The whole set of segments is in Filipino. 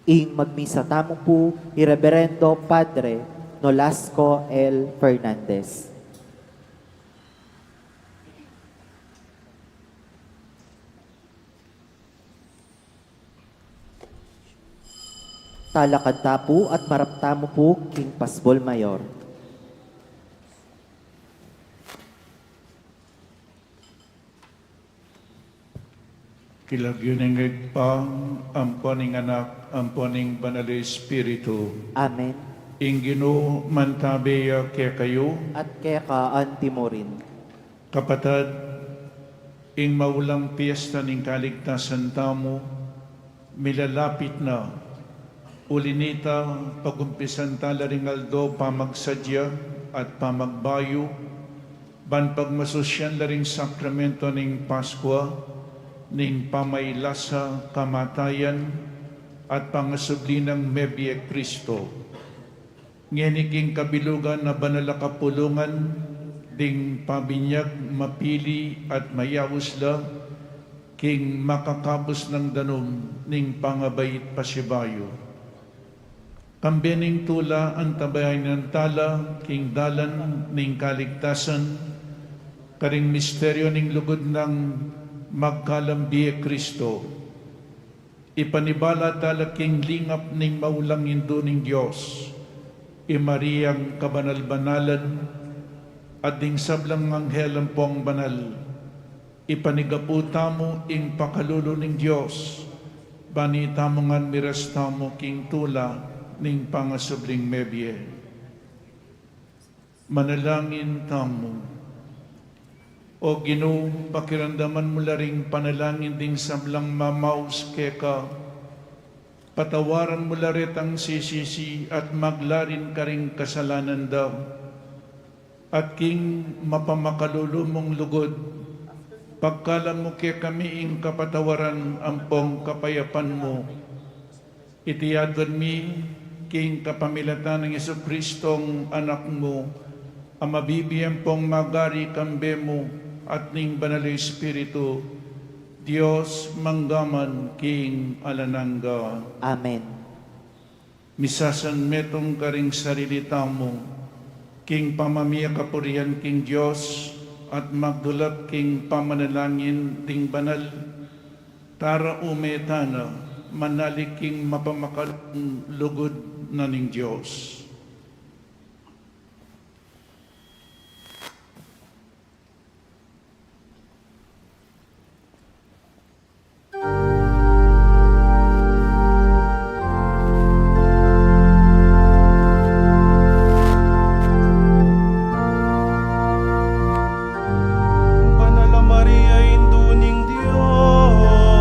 ing magmisa tamo po Ireverendo Padre Nolasco L. Fernandez. Talakad tapo at maraptamo po King Pasbol Mayor. Kilagyuning pang amponing anak, amponing banal Espiritu. Amen. Ingino mantabeya kaya kayo, At kaya kaan timorin. kapatad, ing maulang piyesta ning kaligtasan tamo, milalapit na. Ulinita, pagumpisan tala ring aldo, pamagsadya at pamagbayo, ban pagmasosyan la ring sakramento ning Paskwa, ning pamaylasa kamatayan, at pangasubli ng Mebye Kristo. Ngeniking kabilugan na banala kapulungan, ding pabinyag mapili at mayawusla, king makakapos ng danom ning pangabait pasibayo. Kambening tula ang tabayan ng tala, king dalan ning kaligtasan, karing misteryo ning lugod ng magkalambiye Kristo. Ipanibala tala king lingap ning maulang indo ning Diyos, Mariyang kabanal-banalan, at ding sablang anghel ang pong banal. Ipanigaputa mo ing pakalulo ning Diyos, banita mo ngan miras tamo king tula, ning pangasubling Mebye. Manalangin tamo. O Ginoo, pakiramdaman mo laring panalangin ding sablang mamaus keka. Patawaran mo larit ang sisisi at maglarin ka ring kasalanan daw. At king mapamakalulo mong lugod, pagkalam mo kaya kami ing kapatawaran ampong kapayapan mo. Itiyadon mi king kapamilatan ng Jesucristong anak mo, ang mabibiyang pong magari kambe mo at ning banal Espiritu, Diyos manggaman king alanangga. Amen. Misasan metong karing sarili tamo, king pamamiya kapurihan king Diyos, at magdulap king pamanalangin ting banal, tara umetana, manaliking mapamakalang lugod na ning Diyos. Banal Maria, induning Diyos,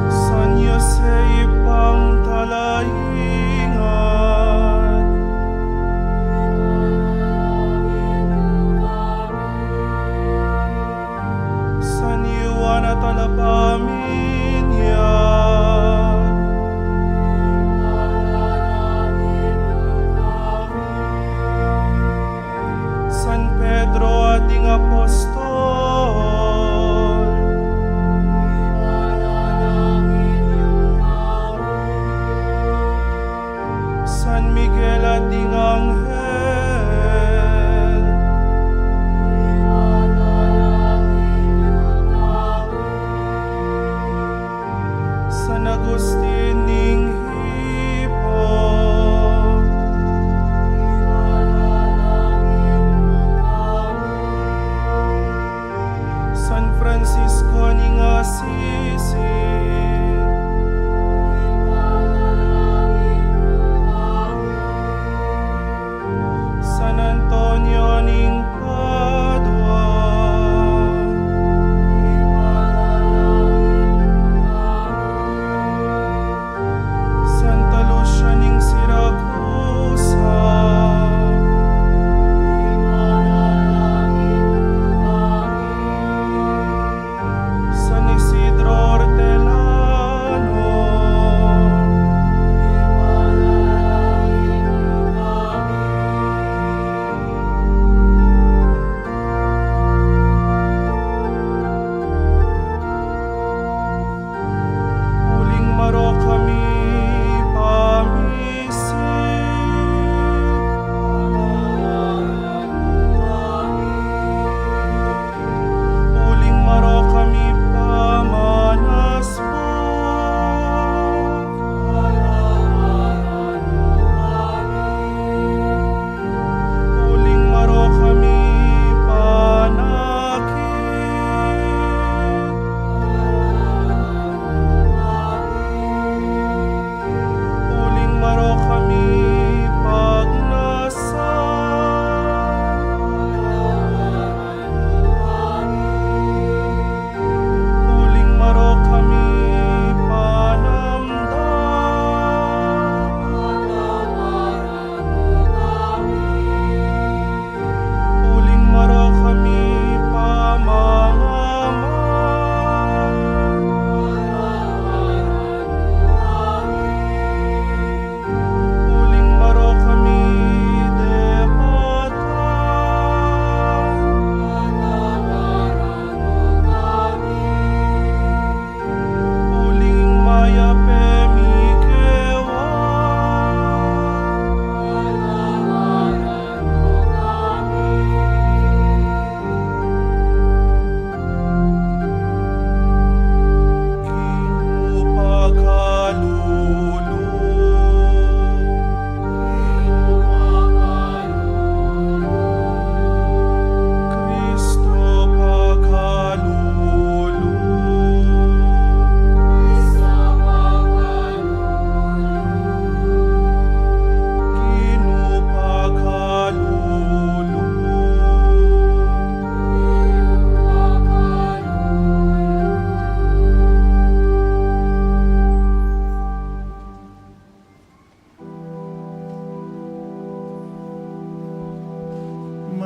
San Jose ipang talaingan, San Juan at Alapaminyan, San Pedro ating apostol, San Miguel ating anghel, San Agustin ning Hippo, San Francisco ning Assisi,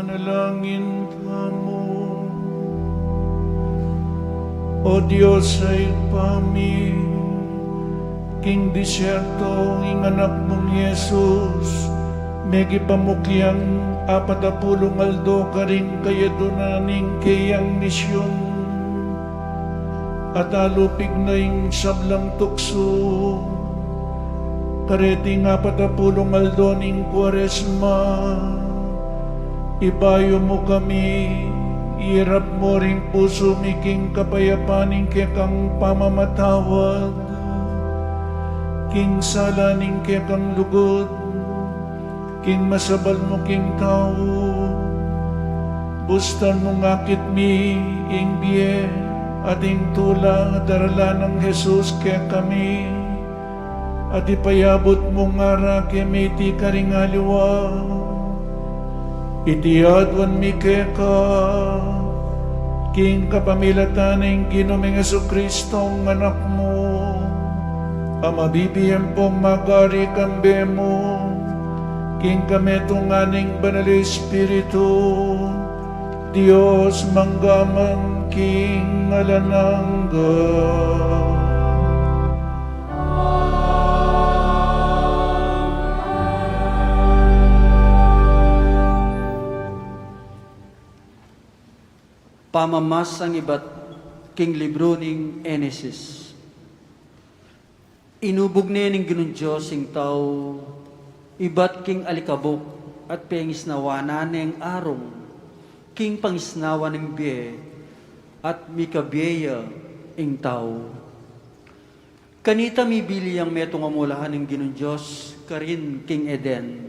manalangin mo. O Diyos ay pami, king disyerto, ing anak mong Jesus, megi pamukyang 40 aldo karing kaya dunaning kayang misyon, at alupig na ing sablang tukso, kareting 40 aldo ning Kwaresma, ibayo mo kami, irap mo ring puso miking kapayapaning kekang pamamatawag, king sala ning kekang lugod, king masabal mo king tao, bustan mo ngakit mi ing biye, ating tula darala ng Jesus kaya kami, at ipayabot mo ngara kaya may ti karingaliwa, itiadwan mi keka, king kapamilatan ng Ginomeng Jesucristong anak mo, amabibiyem pong magari kambe mo, king kametong aning banal Espiritu, Diyos manggamang king alanangga. Pamamas ang iba't king libro ning Enesis. Inubog niya ning Ginong Diyos sing tao, iba't king alikabok at pengisnawana ning arong, king pangisnawa ning biye at mikabiya ing tao. Kanita mibili ang metong amulahan ng Ginong Diyos, karin king Eden,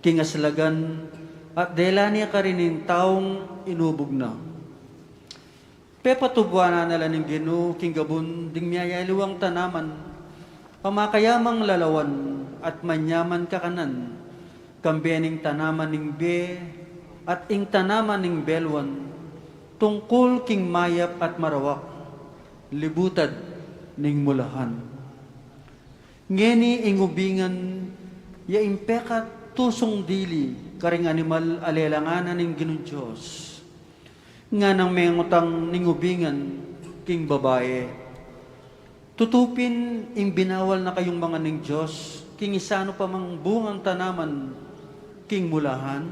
king aslagan, at dela niya karin ng taong inubog na. Pepatubwa na nala ng Gino, king gabon, ding miyayaliwang tanaman, pamakayamang lalawan, at manyaman kakanan, kambening tanaman ning be, at ing tanaman ning belwan, tungkol king mayap at marawak, libutad ning mulahan. Ngeni ing ubingan, ya impekat tusong dili, karing animal alelanganan ning Ginong Diyos, nga nang may ngutang ningubingan king babae. Tutupin ing binawal na kayong mga ning Diyos, king isano pa mang bungang tanaman king mulahan.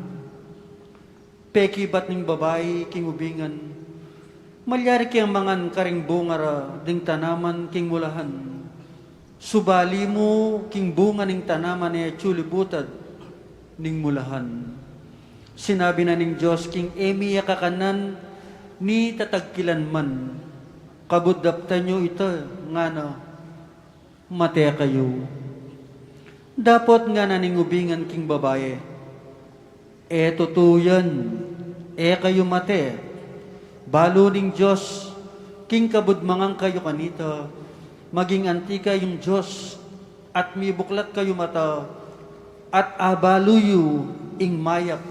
Peki bat ning babae king ubingan, malyari kayang mangan karing bungara ding tanaman king mulahan. Subali mo king bunga ning tanaman ni chulibutad ning mulahan. Sinabi na ning Diyos, king emi yakakanan, ni tatagkilan man, kabudaptan nyo ito, nga na, mate kayo. Dapat nga na ningubingan king babae, tutuyan, kayo mate, balo ning Diyos, king kabudmangang kayo kanita, maging antika yung Diyos, at mibuklat kayo mata, at abaluyo ing mayak,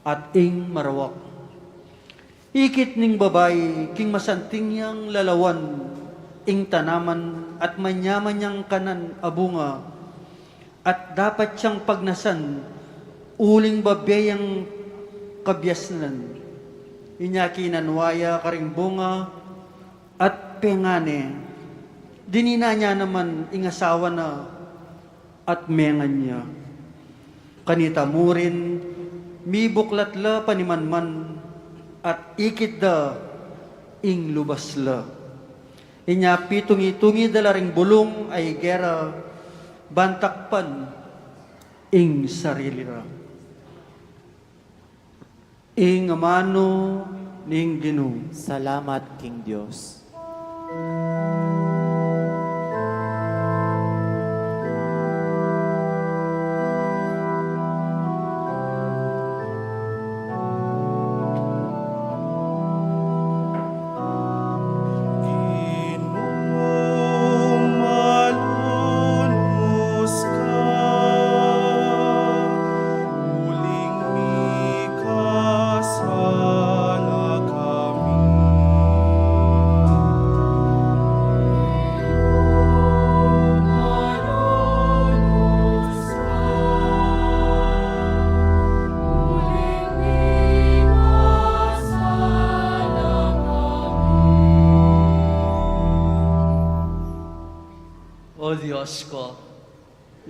at ing marawak. Ikit ning babae, king masanting yang lalawan, ing tanaman, at manyaman niyang kanan abunga, at dapat siyang pagnasan, uling babeyang kabyasnan, inyaki nanwaya karing bunga, at pengane, dinina niya naman ingasawa na, at mengan niya. Kanita mo rin, mi buklat la panimanman, at ikit da ing lubas la. Inya pitungi-tungi dalaring bulong ay gera, bantakpan ing sarili ra. Ing amano ning Ginoo. Salamat, King Diyos.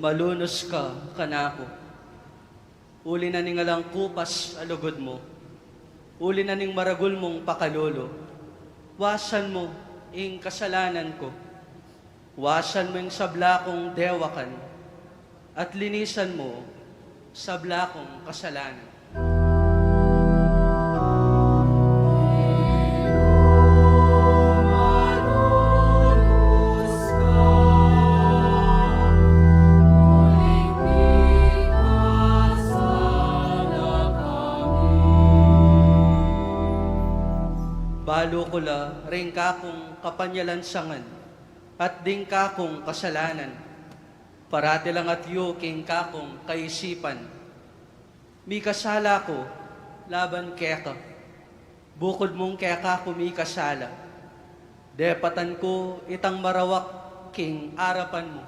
malunos ka kanako. Uli na ning alang kupas alugod mo. Uli na ning maragul mong pakalolo. Wasan mo ing kasalanan ko. Wasan mo ing sablakong dewakan. At linisan mo sablakong kasalanan. Balo ko la ring kakong kapanyalansangan at ding kakong kasalanan. Parati lang at yuking kakong kaisipan. Mi kasala ko laban keka. Bukod mong keka ko mi kasala. Depatan ko itang marawak king arapan mo.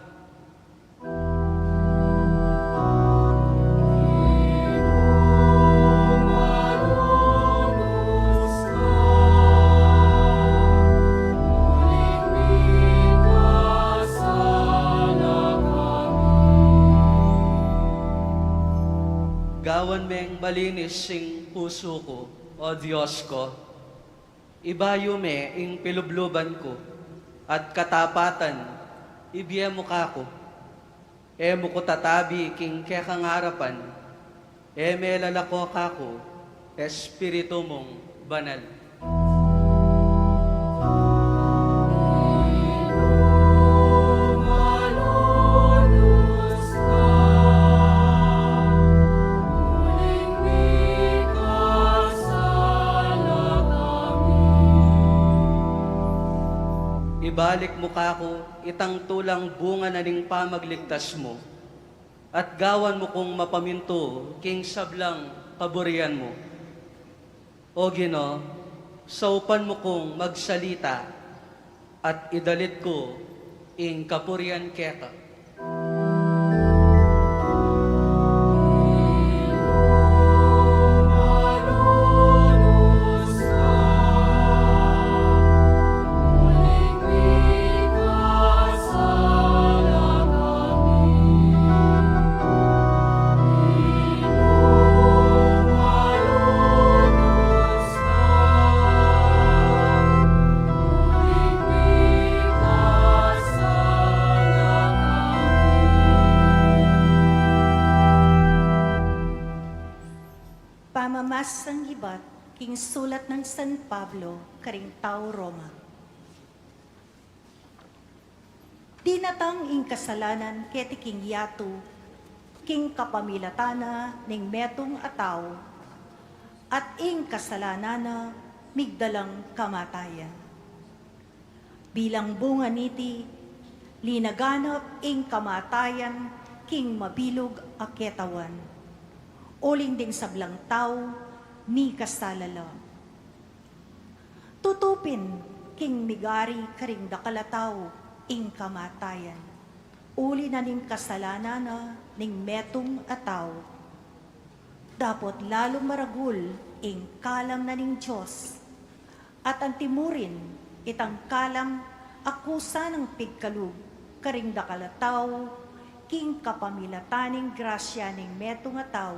Gawan meng malinis sing puso ko, o Diyos ko. Ibayo me ing pilubluban ko, at katapatan, ibiya mo kako. Mo ko tatabi king kekangarapan, me lalako kako, Espiritu mong banal. Ibalik mo kako itang tulang bunga na ning pamagligtas mo, at gawan mo kong mapaminto king sablang kaburian mo. O Ginoo, saupan mo kong magsalita, at idalit ko ing kapurian keka. Pamamasang ibat, king sulat ng San Pablo, karing tao Roma. Dinatang ing kasalanan keti king yatu, king kapamilatana ning metong ataw, at ing kasalanana migdalang kamatayan. Bilang bunga niti, linaganap ing kamatayan king mabilog a ketawan. Uling ding sablang tao, mi kasalala. Tutupin, king migari karing dakalataw, ing kamatayan. Uli na ning kasalanana, ning metong ataw. Dapot lalong maragul, ing kalam na ning Diyos. At antimurin, itang kalam, akusa ng pigkalug, karing dakalataw, king kapamilataning grasya ning metong ataw,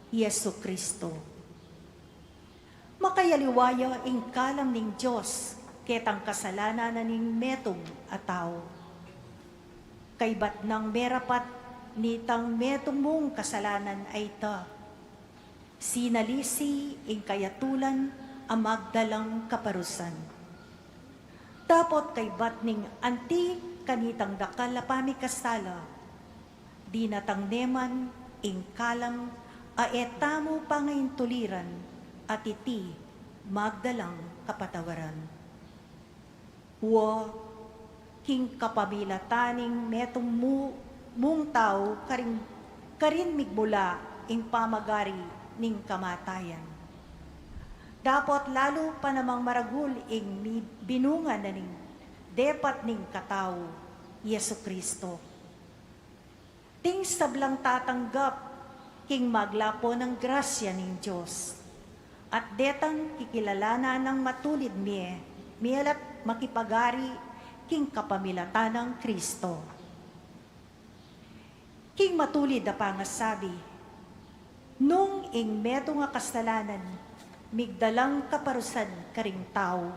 Yesu Kristo. Makayaliwaya ing kalam ning Diyos, ketang kasalanan na ning metong ataw. Kaybat ng merapat, nitang metong mong kasalanan ay ta. Sinalisi ing kayatulan, ang magdalang kaparusan. Tapot kaybat ning anti kanitang dakal na pamikasala, di natang neman ing kalam, aetamo pangayin tuliran, at iti magdalang kapatawaran. Wa, king kapamilataning metong mung tao karin migmula ing pamagari ning kamatayan. Dapat lalo pa namang maragul ing binungan na ning depat ning katao, Yesu Kristo. Ting sablang tatanggap king maglapo ng grasya ning Diyos. At detang kikilalanan ng matulid miyalat makipagari king kapamilatan ng Kristo. king matulid da pangasabi, nung ing meto nga kasalanan, migdalang kaparusan karing tao.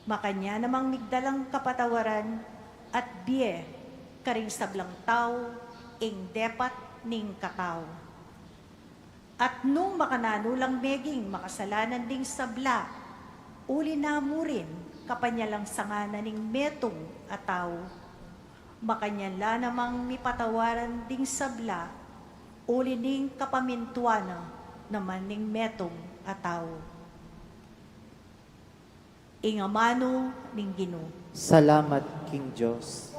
Makanya namang migdalang kapatawaran at biye karing sablang tao ing depat ning katao. At nung makananulang meging makasalanan ding sabla, uli na mo rin kapanyalang sanganan ning metong ataw. Makanyala namang mipatawaran ding sabla, uli ning kapamintuana naman ning metong ataw. Ingamano ning Ginoo. Salamat, King Diyos.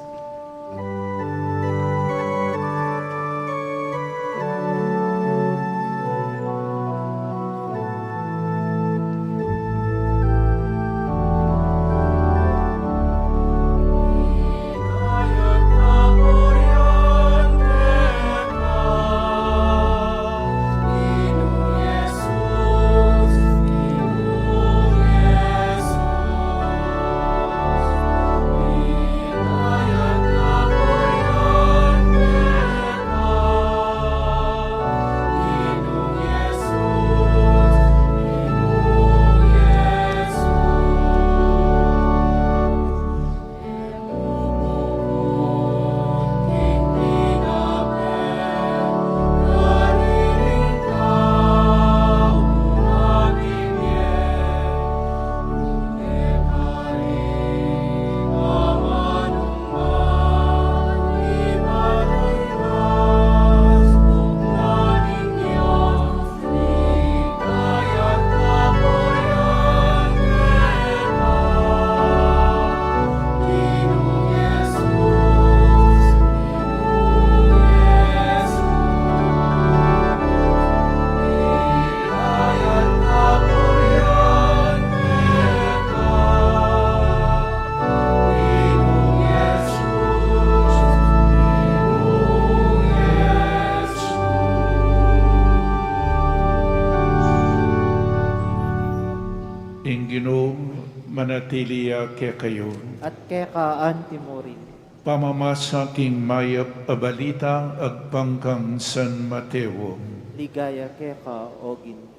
Ginoo manatiliya kaya kayo. At kekaan timorin. Pamamasa king mayap a balita agpangkang San Mateo. Ligaya keka ogin.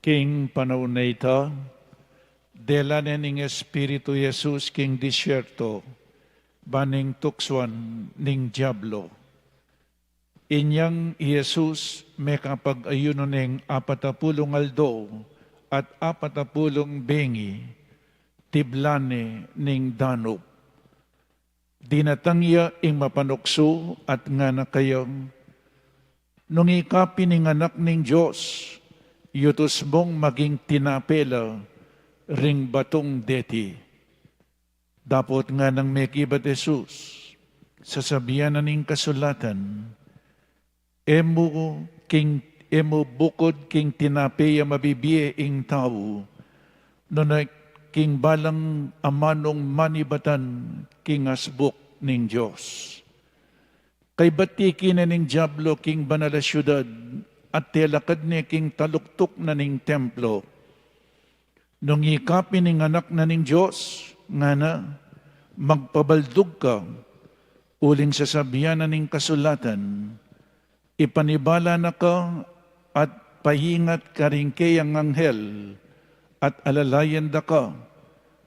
King panahon na ito, dela ning Espiritu Jesus king disyerto, baning tukswan ning Diablo. Inyang Jesus may kapag-ayuno ning 40 aldo at 40 bengi, tiblane ning danop. Dinatangya ing mapanukso at nga na kayong, nung ikapi ning anak ning Diyos, yutos mong maging tinapela ring batong deti. Dapat nga nang may kibat Jesus, sasabihan na ning kasulatan, emo bukod king tinapeya mabibiye ing tao, no na king balang amanong manibatan king asbuk ning Diyos. Kay batiki na ning Diablo king banala syudad, at telakad ni king taluktok na ning templo. Nung ikapi ning anak na ning Diyos, nga na, magpabaldog ka, uling sasabihan na ning kasulatan, ipanibala na ka at pahingat ka rin kayang anghel, at alalayan da ka,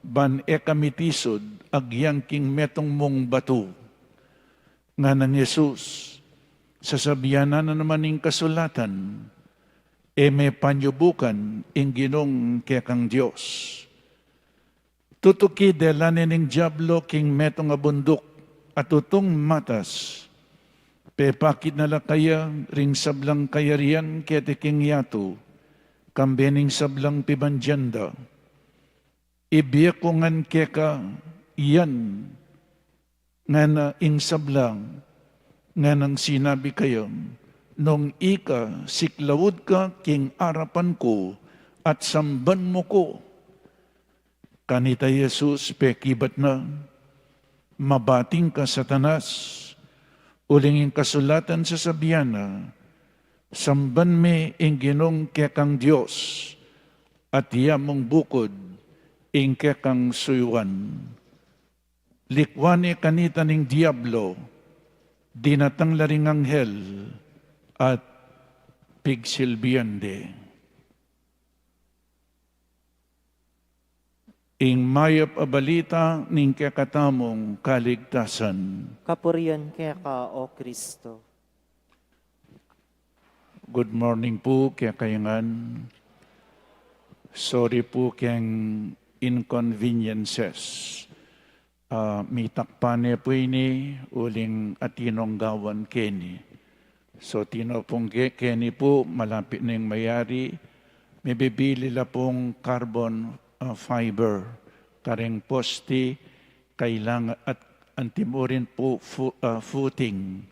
ban ekamitisod, agyang king metong mong batu. Nga ng Jesus, sasabihan na naman ng kasulatan, may panyubukan ing ginong kekang Diyos. Tutuki delanin ng Diablo king metong abundok at tutong matas, pepakit nala kaya ring sablang kayarian kete king yato, kambening sablang pibanjanda. Ibiyakungan keka iyan nga na ing sablang, nga nang sinabi kayo, nung ika siklawod ka king arapan ko at samban mo ko. Kanita Jesus pekibat na, Mabating ka, Satanas. Uling ang kasulatan sa sabiyana, samban me ing ginong kekang Diyos, at yamong bukod ing kekang suywan. Likwani kanita ning diablo, dinatang laring anghel, at pigsilbiyande. Ing mayap abalita ning kekatamong kaligtasan. Kapurian kaya ka, O Kristo. Good morning po kaya kayangan. Sorry po kayang inconveniences. May takpane po ini uling atinong gawan keni. So tino pong keni po malapit na yung mayari. May bibili la pong carbon fiber, kareng posti, kailangan at antimurin po footing,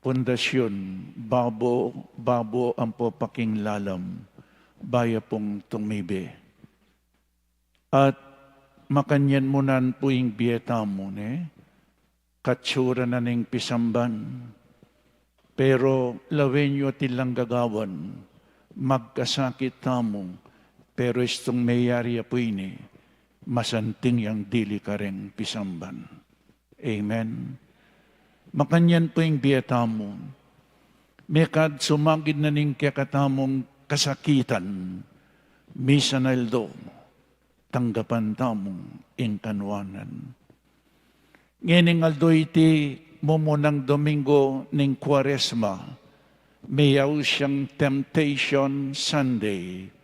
pundasyon, babo ang po paking lalam, baya pong tumibe. At makanyan mo nan po yung biyeta mo, katsura na ning pisamban, pero lawenyo tilang gagawan, magkasakit tamong, pero istong mayari po ini, masanting yang dili kareng pisamban. Amen. Makanyan po yung biyeta mo. Mekad sumagid na ning kakatamong kasakitan, misanaldo, tanggapan tamong inkanwanan. Ngening aldo iti mumunang Domingo ning Kwaresma, mayaw siyang Temptation Sunday.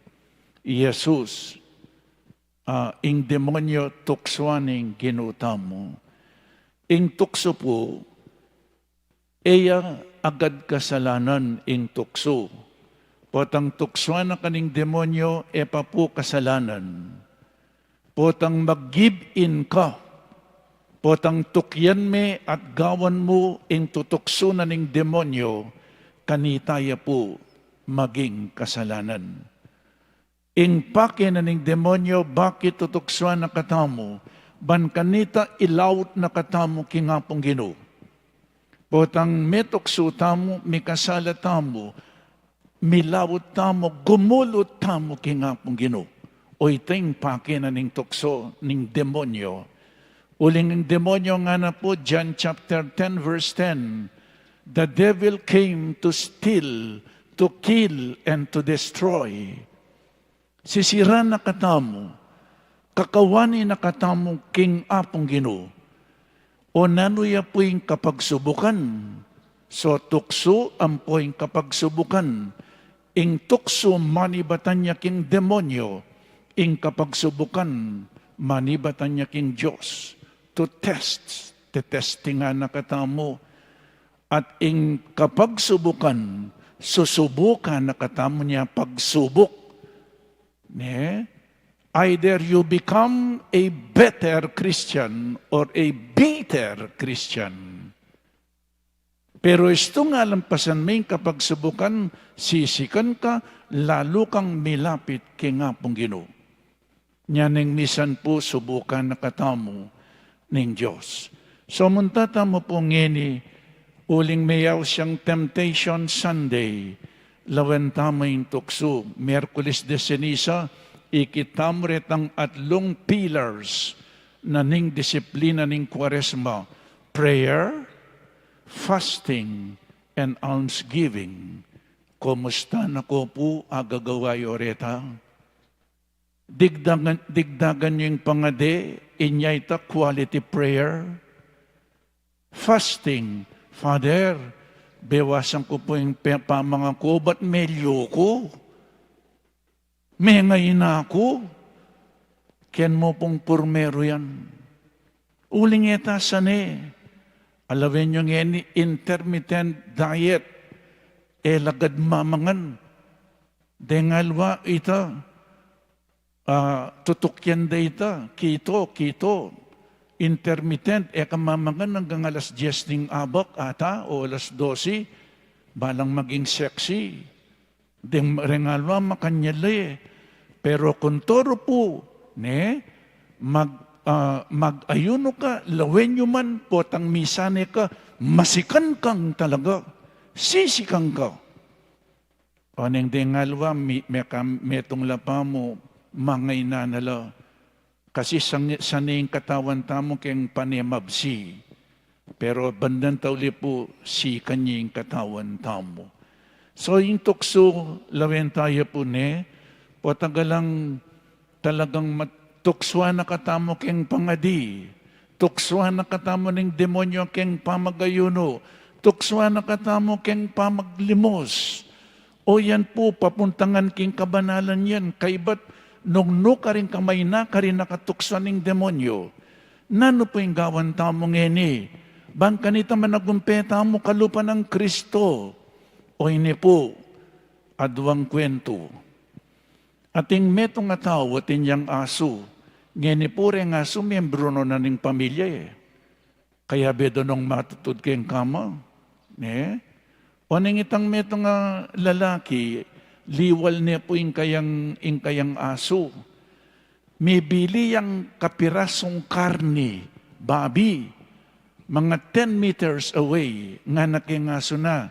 Jesus, ing demonyo tuksoaning ginutamo. Ing tukso po, eya agad kasalanan ing tukso. Potang tuksoan na kaning demonyo, epa po kasalanan. Potang mag-give in ka. Potang tukyan me at gawan mo ing tutukso na ning demonyo, kanitaya po maging kasalanan. Ing pake na ning demonyo, bakit tutuksuan na katamo? Ban kanita ilawt na katamo kingapong Ginoo. Potang metukso tamo, mikasala tamo, milawt tamo, gumulot tamo kingapong Ginoo. O iting pake na ning tukso ning demonyo. Uling ng demonyo nga na po, John chapter 10 verse 10, the devil came to steal, to kill, and to destroy. Sisira na katamo, kakawani na katamo king apong Ginoo. O nanuya po yung kapagsubukan. So tukso ang po yung kapagsubukan. Ing tukso manibatan niya king demonyo. Ing kapagsubukan manibatan niya king Diyos. To test, tetestingan na katamo. At ing kapagsubukan, susubukan na katamo niya pagsubok. Either you become a better Christian or a bitter Christian. Pero ito nga lampasan may kapag subukan, sisikan ka, lalo kang milapit kay nga pong Ginoo. Nyaneng misan po subukan na katamo ng Diyos. So muntata mo po ngeni, uling mayaw siyang Temptation Sunday, lawan tama yung tukso, Miyerkules de Ceniza, ikitamret ang atlong pillars na ning disiplina ning Kwaresma, prayer, fasting, and almsgiving. Kumusta na ko po agagaway oreta? Digdagan yung pangade, inyayta quality prayer. Fasting, Father, bewasan ko po yung pamanga ko, ba't melyo ko? May ngayon ako. Ken mo pong purmero yan. Uling eta sane. Alawin nyo ngayon, intermittent diet. Lagad mamangan. Dengalwa ita. Tutukyan da ita. Kito. Intermittent. Kamamangan hanggang alas 10 ng abak ata o alas 12. Balang maging sexy. Rengalwa makanyali. Pero kung toro po, mag-ayuno ka, lawen nyo man, potang misane ka, masikan kang talaga, sisikan ka. Anong dengalwa, metong lapa mo, mangay nanala, kasi sanayang katawan tamo keng panemabsi. Pero bandan tauli po si kanyang katawan tamo. So yung tukso, lawen tayo po potagalang talagang tukswa na katamo keng pangadi. Tukswa na katamo ng demonyo keng pamagayuno. Tukswa na katamo keng pamaglimos. O yan po, papuntangan king kabanalan yan. Kaibat nung ka rin kamay na ka rin nakatuksa ng demonyo. Nano po yung gawan tamo ngeni? Bang kanita man nagumpeta mo kalupa ng Kristo. O ini po, adwang kwento. Ating metong ataw, ating yang aso. Ngeni po rin aso, miyembro no na ning pamilya Kaya bedo nung matutud kayong kama. O ning itang metong lalaki, liwal niya po yung kayang aso. May bili yung kapirasong karni, babi, mga 10 meters away, nga nakingaso na.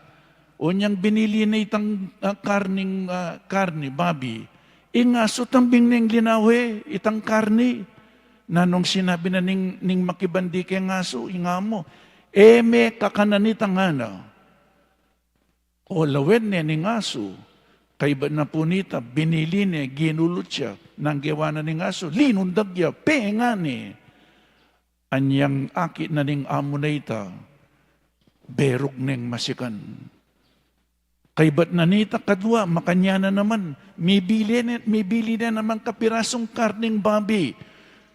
O niyang binili na itang karni, babi, ingaso tambing ning linawe, itang karni. Na nung sinabi na ning makibandi kay ngaso, ingamo, may kakananitang ana. O lawen niya ning aso, kaiba na punita, binili niya, ginulot siya, nang gawa na ning aso, linundag niya, penga ni. Anyang aki na ning amo na ita, berog ning masikan. Kaibat na nita kadwa, makanya na naman, may bili na naman kapirasong karning babi.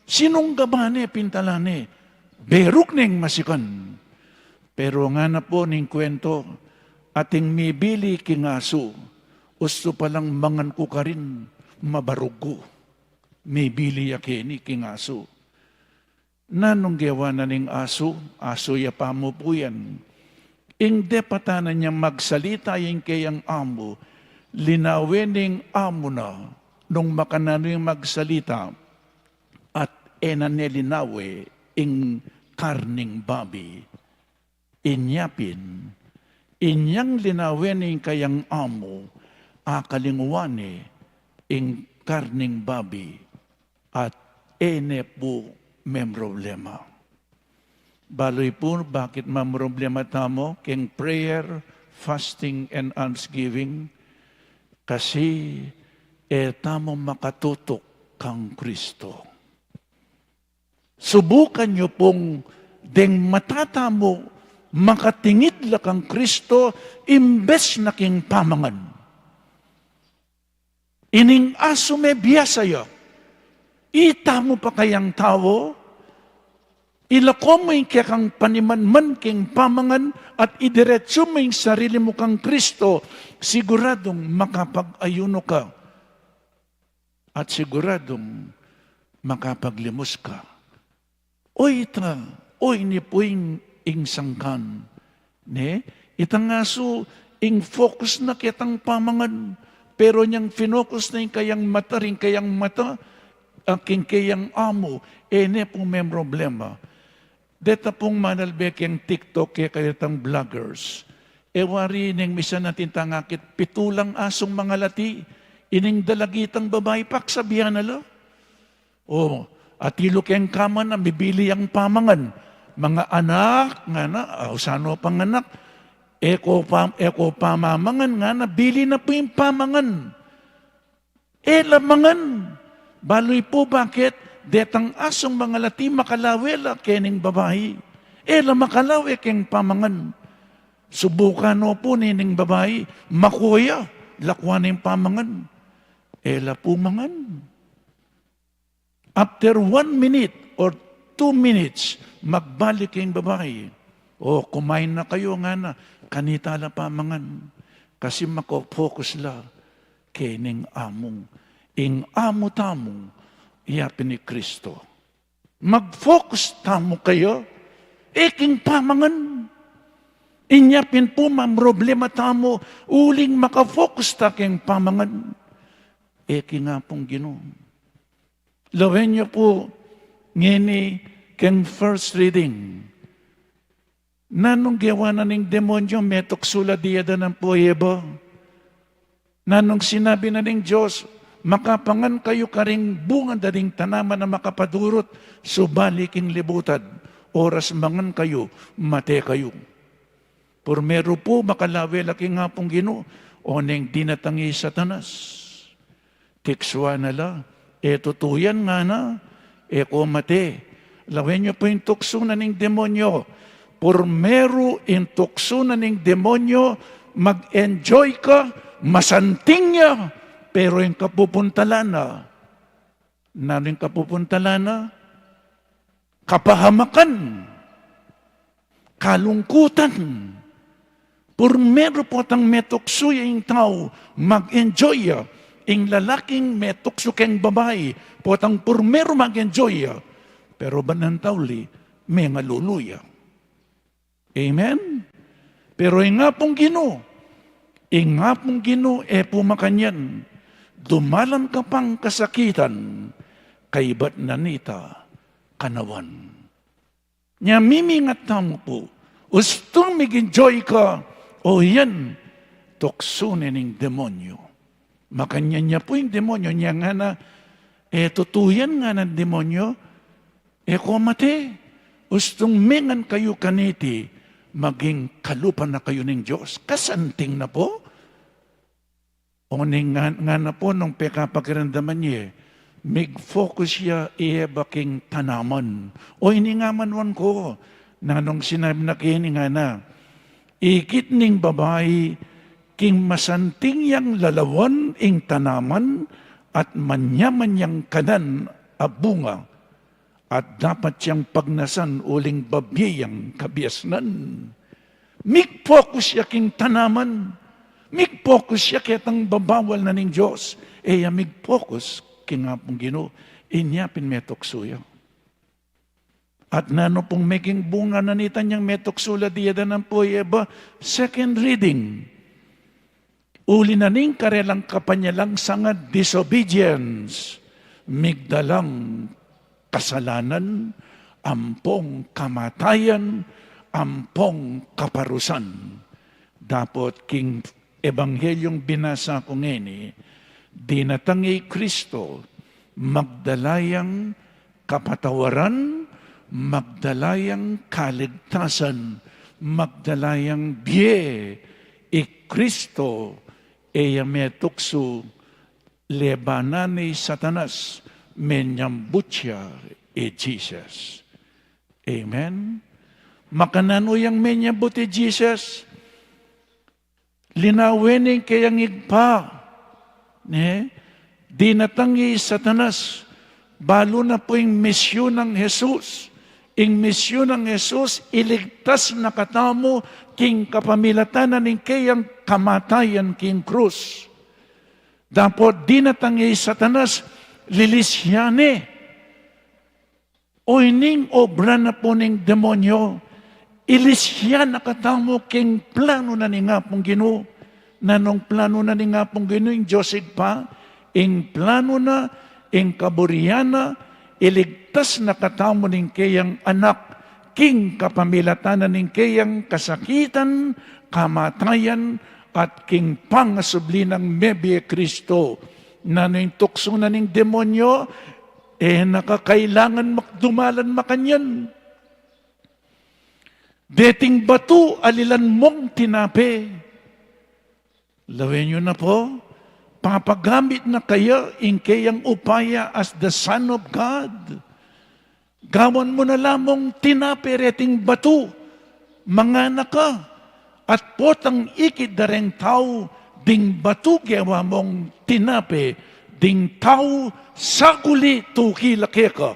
Sinong gabane, pintalane, berog ning masikan. Pero nga na po ning kwento, ating may bili kingaso, usto palang mangan ko ka rin, mabarog ko. May bili yakeni kingaso. Nanong gawa na ning aso ya pa mo po yan. Ingde patanan niya magsalita yung kayang amo, linawin ning amo na, nung makanano yung magsalita, at enanelinawe ing karning babi. Inyapin, inyang linawin ning kayang amo, akalingwane ing karning babi, at ene po problema. Baloy po, bakit problema tamo? Keng prayer, fasting, and almsgiving. Kasi, tamo makatutok kang Kristo. Subukan nyo pong deng matatamo, makatingit la kang Kristo, imbes na king pamangan. Ining aso me biyasaya. Ita mo pa kayang tao, ilako mo yung kang panimanman king pamangan at idiretso mo yung sarili mo kang Kristo, siguradong makapag-ayuno ka at siguradong makapaglimos ka. Oy ita, oy ni po yung sangkan. Itang aso, ing focus na kitang pamangan, pero niyang finocus na yung kayang mata, rin kayang mata, aking kayang amo, ene pong may problema. Deta pong manalbek yung TikTok kaya kayatang vloggers. Ewari ning misa natin tangakit, pitulang asong mga lati, ining dalagitang babae, paksabihan na lo. O, atilo kayang kama na, bibili ang pamangan. Mga anak, nga na, sano pang anak, eko pamamangan nga na, bili na po yung pamangan. Lamangan. Baloy po bakit? Detang asong mga lati makalawela kening babae. Makalawe keng pamangan. Subukan no po nining babae, makuya, lakwan yung pamangan. Pumangan. After 1 minute or 2 minutes, magbalik yung babae. Kumain na kayo nga na, kanita la pamangan. Kasi makofocus la kening among. Ing amo tamong iyapin ni Kristo. Mag-focus tamo kayo, king pamangan. Inyapin po problema tamo, uling makafocus ta king pamangan. Nga pong Ginoo. Lawen niyo po, ngini ken first reading. Nanong gawa na ning demonyo, metoksula diyada ng poyeba. Nanong sinabi na ning Diyos, makapangan kayo karing bunga daring tanaman na makapadurot, subaliking libutad, oras mangan kayo, mate kayo. Pormero po makalawe laki nga pong Ginoo, oneng dinatangi Satanas. Tikswa na la, tutuyan nga na, ko mate. Lawin niyo po yung tukso na ning demonyo. Pormero yung tukso na ning demonyo, mag-enjoy ka, masanting niya, pero yung kapupuntalana, yung kapupuntalana, kapahamakan, kalungkutan. Pormero po tang metukso yung tao, mag-enjoy ya. Yung lalaking metukso keng babae, po tang pormero mag-enjoy ya. Pero banantawli, may ngaluluya. Amen? Pero yung nga pong Ginoo, pumakanyan, dumalan ka pang kasakitan, kay ba't nanita kanawan. Nya mimingat tamo po, ustong mag-enjoy ka, o yan, tuksunin ng demonyo. Makanyan niya po yung demonyo, niya nga na, tutuyan nga ng demonyo, kumate, ustong mengan kayo kaniti, maging kalupan na kayo ng Diyos. Kasanting na po. Oning nga na po nung pekapakiramdaman niya, mig-focus siya baking tanaman. O iningamanwan ko, na nung sinabi na kini nga na, ikit ning babae, king masanting yang lalawan ing tanaman, at manya-manyang kanan a bunga, at dapat siyang pagnasan uling babiyang kabiasnan. Mig-focus siya king tanaman. Mig-focus siya kitang babawal na ning Diyos. Mig-focus king nga pong Ginoo. Inyapin metoksuya. At nano pong making bunga na nita niyang metoksula diyada ng poyeba. Second reading. Uli na ning karelang kapanyalang sangad disobedience. Migdalang kasalanan, ampong kamatayan, ampong kaparusan. Dapat king ebanghelyong binasa ko ngini, dinatangi Kristo, magdalayang kapatawaran, magdalayang kaligtasan, magdalayang biye, Kristo, metukso, lebanan ni Satanas, menyambutya Jesus. Amen? Makanan yang menyambut Jesus, linawin kayang igpa, dinatangi Satanas, balo na po yung misyon ng Jesus. Yung misyon ng Jesus, iligtas na katamo, king kapamilatanan ng kayang kamatayan king krus. Dapat dinatangi Satanas, lilisyane. O ining obra na po ning demonyo, ilisyan na katamo king plano na ni nga pong Ginoo. Nanong plano na ni nga pong Ginoo, yung Joseph pa, ing plano na, ing kaburiana, iligtas na katamo ning kayang anak, king kapamilatanan ning kayang kasakitan, kamatayan, at king pangasubli ng Mebye Kristo. Na yung tukso na ning demonyo, nakakailangan makdumalan makanyan. Deting bato, alilan mong tinape. Lawin nyo na po, papagamit na kayo in kayang upaya as the Son of God. Gawan mo na lamang tinape reting bato, mga naka, at potang ikid dareng tao, ding batu gawa mong tinape, ding tao sakuli tukilake ka.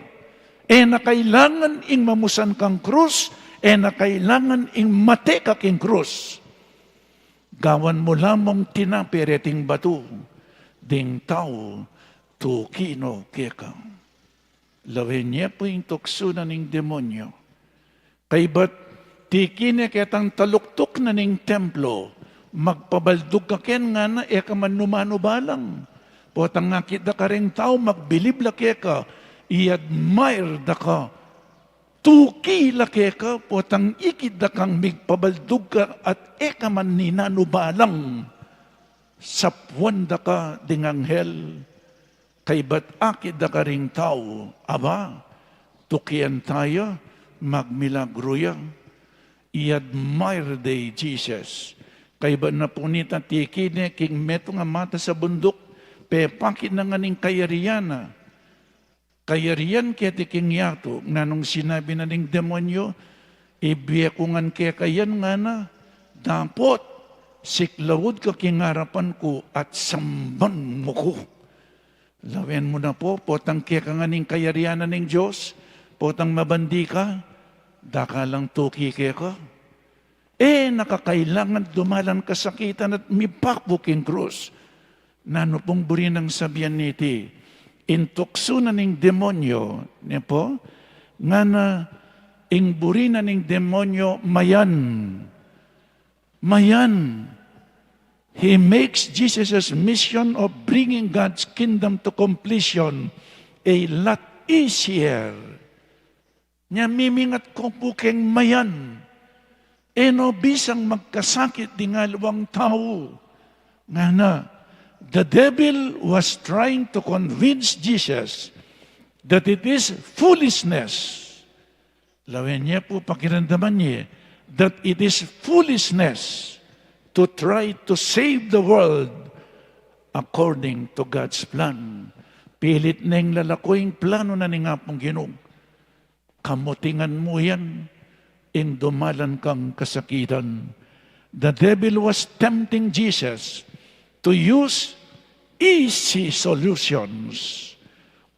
Nakailangan ing mamusan kang krus, nakailangan ing mate ka king krus. Gawan mo lamang tinape reting batu, ding tao tukino keka. Lawin niya po yung tukso na ning demonyo. Kay ba't tikine ketang taluktok na ning templo, magpabaldog ka ken nga na man numano balang. Potang nga kita ka rin tao, magbilib laki ka, i-admire da ka, tuki lake ka, potang ikid da kang migpabaldug ka, at eka man ni nanubalang, sapwan da ka ding anghel, kay ba't akid da ka ring tao, aba, tukian tayo, magmilagro yan. I-admire day Jesus. Kay ba na punita tikine, king meto nga mata sa bundok, pepakit na nga ning kayariana. Kayarian kaya tiking yato, na nung sinabi na ning demonyo, ibiyakungan kaya kayan nga na, dapot, siklawod ka kingarapan ko at samban mo ko. Lawen mo na po, potang kaya ka nga ning kayarianan ng Diyos, potang mabandi ka, daka lang tuki kaya ka. Nakakailangan dumalan kasakitan at mipakbuking krus. Nano pong buri ng sabihan niti, intukso na ning demonyo, niya po, nga na, ing buri na ning demonyo, mayan. Mayan. He makes Jesus' mission of bringing God's kingdom to completion a lot easier. Nya mimingat ko puking mayan. No bisang magkasakit di ngalawang tao. Nga na, the devil was trying to convince Jesus that it is foolishness. Lawen niya po pakiramdaman niya that it is foolishness to try to save the world according to God's plan. Pilit na yung lalakoing plano na ni nga pong Ginoo. Kamutingan mo yan, in dumalan kang kasakitan. The devil was tempting Jesus to use easy solutions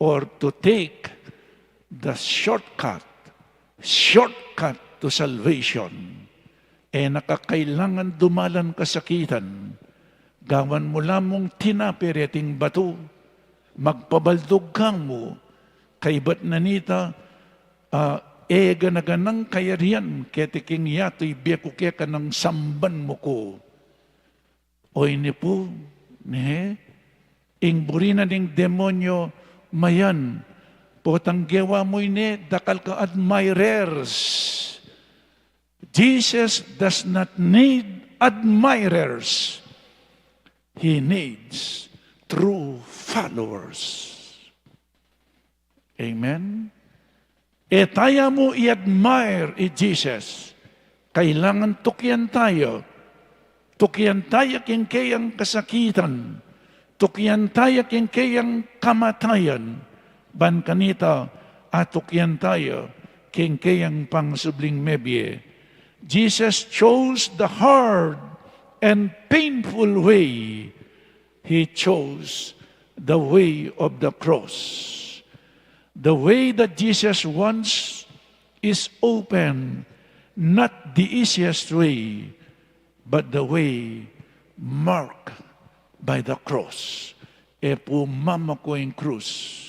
or to take the shortcut to salvation. Nakakailangan dumalan kasakitan. Gawan mo lamang tinapireting bato, magpabaldog kang mo, kay ba't nanita, ganaganang kayarian, ketiking yato'y biyaku kaya ka ng samban mo ko. O ini po, ing burina ning demonyo, mayan, potang gewa mo ini, dakal ka admirers. Jesus does not need admirers. He needs true followers. Amen? Tayo mo i-admire Jesus. Kailangan tukyan tayo. Tukyan tayo king kayang kasakitan. Tukyan tayo king kayang kamatayan. Ban kanita, tukyan tayo king kayang pangsubling mebye. Jesus chose the hard and painful way. He chose the way of the cross. The way that Jesus wants is open, not the easiest way, but the way marked by the cross. Pumama ko yung krus.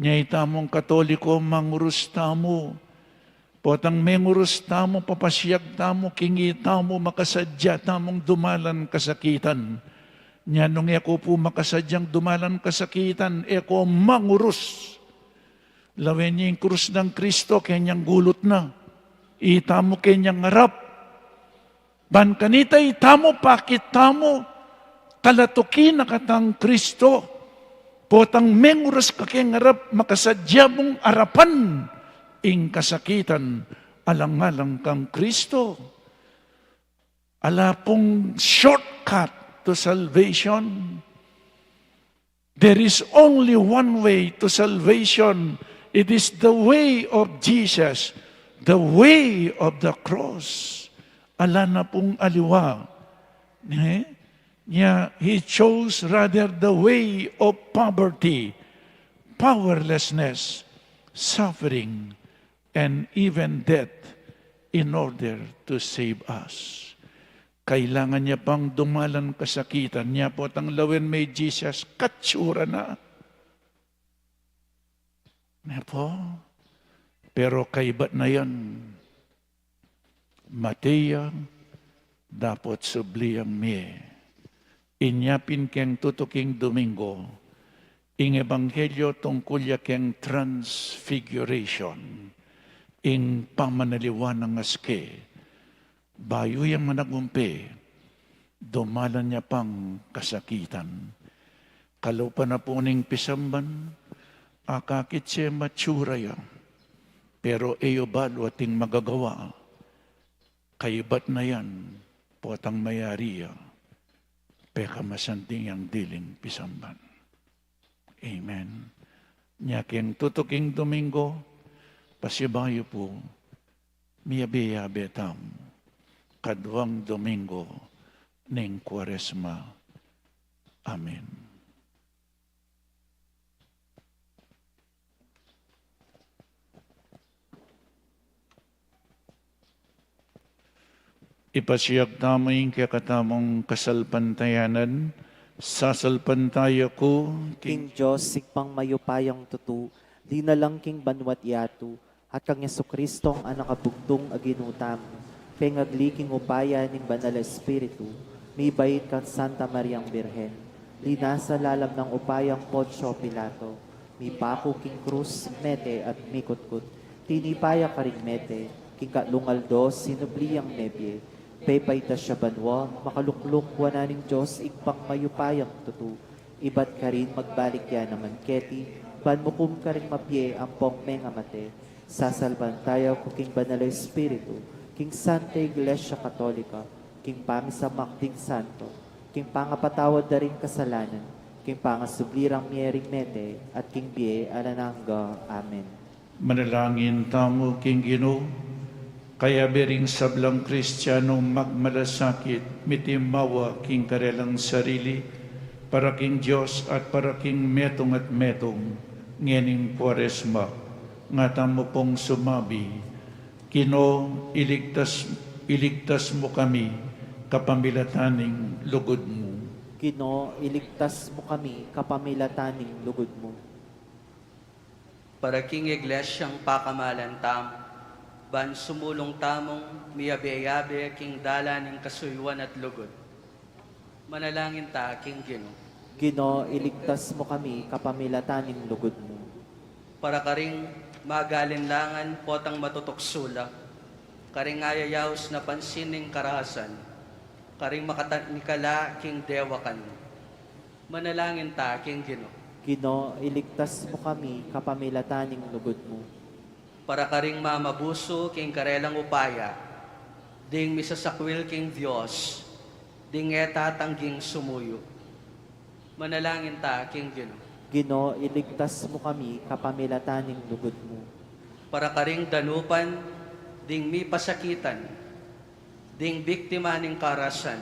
Nyay tamong Katoliko, mangurus tamo. Potang mengurus tamo, papasiyag tamo, kingi tamo, makasadya tamong dumalan kasakitan. Nya nung ako po makasadyang dumalan kasakitan, ako mangurus. Lawen niya yung krus ng Kristo, kanyang gulot na. Itamo kanyang harap. Ban kanita itamo, pakit tamo, talatukin na katang Kristo. Potang menguras ka kanyang harap, makasadya mong arapan, ing kasakitan, alang-alang kang Kristo. Ala pong shortcut to salvation. There is only one way to salvation. It is the way of Jesus, the way of the cross. Ala na pong aliwa. He chose rather the way of poverty, powerlessness, suffering, and even death in order to save us. Kailangan niya pang dumalan kasakitan. Niya po tang lawen may Jesus, katsura na. Niya po. Pero kaibat na yan. Mateya, dapat subliyang mi. Inyapin keng tutuking Domingo. ing ebanghelyo tungkol yakeng transfiguration, ing pamanaliwan ng aske, bayo yung managumpi, dumalan niya pang kasakitan. Kalupa na po ning pisamban, akakit siya matsura ya, pero eyo balo ating magagawa, kaibat na yan, potang mayari ya, peka masanting ang diling pisamban. Amen. Nyaking tutuking Domingo, pasibayo po, miyabe-yabe tam, kadwang Domingo, ning Kwaresma. Amen. Ipasiyag namin kaya katamong kasalpantayanan, sasalpantaya ko, King Diyos, sigpang mayupayang tutu, di na lang king banwat yatu, at kang Yesu Kristong anakabugtong aginutam, pengagli king upaya ning banal Espiritu, may bayit kang Santa Mariang Birhen, di nasa lalam ng upayang Poncio Pilato, may pako king krus, mete at mikutkut, tinipaya karing mete, king kalungaldo, sinubliyang nebye, pepay ta siya banwa, makalukluk wananing Diyos, igpang mayupayang tutu, ibat ka rin magbalik yan naman keti, banmukum ka rin mapye ang pong menga mate, sasalban tayo ko king banal Espiritu, king Santa Iglesia Katolika, king pamisamak ding santo, king pangapatawad na rin kasalanan, king pangasublirang miering mete, at king biye alanangga. Amen. manalangin tamo king Ginoo, kaya bering sablang Kristiyanong magmalasakit, mitimawa king karelang sarili, para king Diyos at para king metong at metong, ngening Kwaresma, nga tamo pong sumabi, Kino, iligtas mo kami, kapamilataning lugod mo. Kino, iligtas mo kami, kapamilataning lugod mo. Para king iglesyang pakamalan tamo, ban sumulong tamong miyabe-yabe king dala ng kasuyuan at lugod. Manalangin ta, king Ginoo. Kino, iligtas mo kami, kapamilataning lugod mo. Para karing magalinlangan potang matutuksula, karing ayayaos na pansining karahasan, karing makatanikala king dewakan. Manalangin ta, king Ginoo. Kino, iligtas mo kami, kapamilataning lugod mo. Para karing mamabuso king karelang upaya, ding misasakwil king Dios, ding etatangging sumuyo. Manalangin ta, king Ginoo. Gino, iligtas mo kami, kapamilataning lugod mo. Para karing danupan, ding mi pasakitan, ding biktima ning karasan.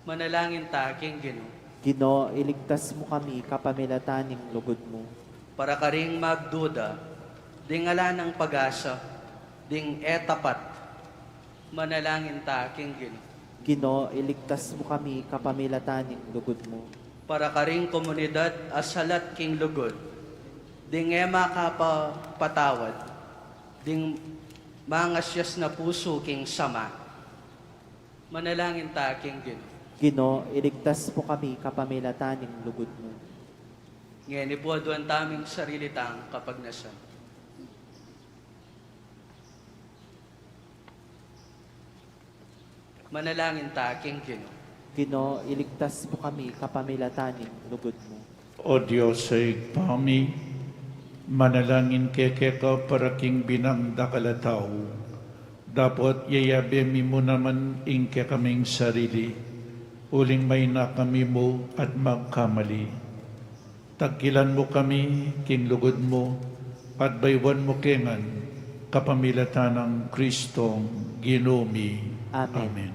Manalangin ta, king Ginoo. Gino, iligtas mo kami, kapamilataning lugod mo. Para karing magduda, ding ala ng pag-asa, ding etapat. Manalangin ta, king Ginoo. Gino, iligtas mo kami, kapamilataning lugod mo. Para karing komunidad asalat king lugod, ding ema kapatawad, ding mangasyas na puso king sama. Manalangin ta, king Ginoo. Gino, iligtas mo kami, kapamilataning lugod mo. Ngayon ipuaduan taming sarili tang kapagnasan. Manalangin ta, king Ginoo. Gino, iligtas mo kami, kapamilataning lugod mo. O Diyos sa igpami, manalangin kekeka para king binang dakalataw. Dapat yayabe mi mo naman ingke kaming sarili, uling may na kami mo at magkamali. Tagkilan mo kami, king lugod mo, at baywan mo kengan, kapamilatan ng Kristong Ginoomi. Amen. Amen.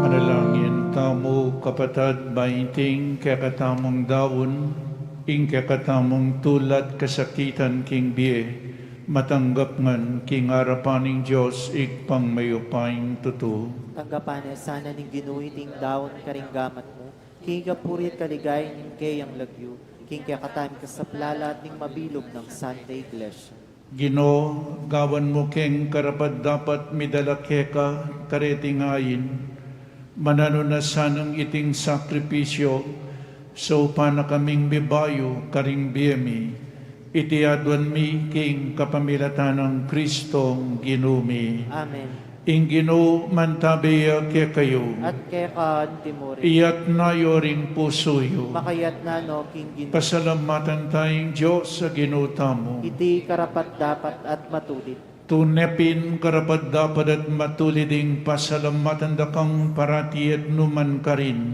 Manalangin tamo kapatad baiting kakatamong daon, ing kakatamong tulat kasakitan king biye, matanggap ngan king arapaning Diyos ikpang mayupaing tuto. Tanggapan sana ning ginuhiting daon karinggamat mo, king kapurit kaligay ning kayang lagyo, king kakatami kasaplala at ning mabilog ng Santa Iglesia. Gino, gawan mo king karapat dapat midalakeka karetingayin, manano na sanang iting sakripisyo, so upana kaming bibayo karing biyemi, itiadwan mi king kapamilatan ng Kristong ginumi. Amen. Ing Gino mantabeya ke kayo, At kaya ka, Timore, iyat na yoring pusoyo, makayat na no, king ginu, pasalamatan tayong Diyos sa ginutamo. iti karapat dapat at matulit. Tunepin karapat dapat at matuliding pasalamatan da kang parati at numan ka rin.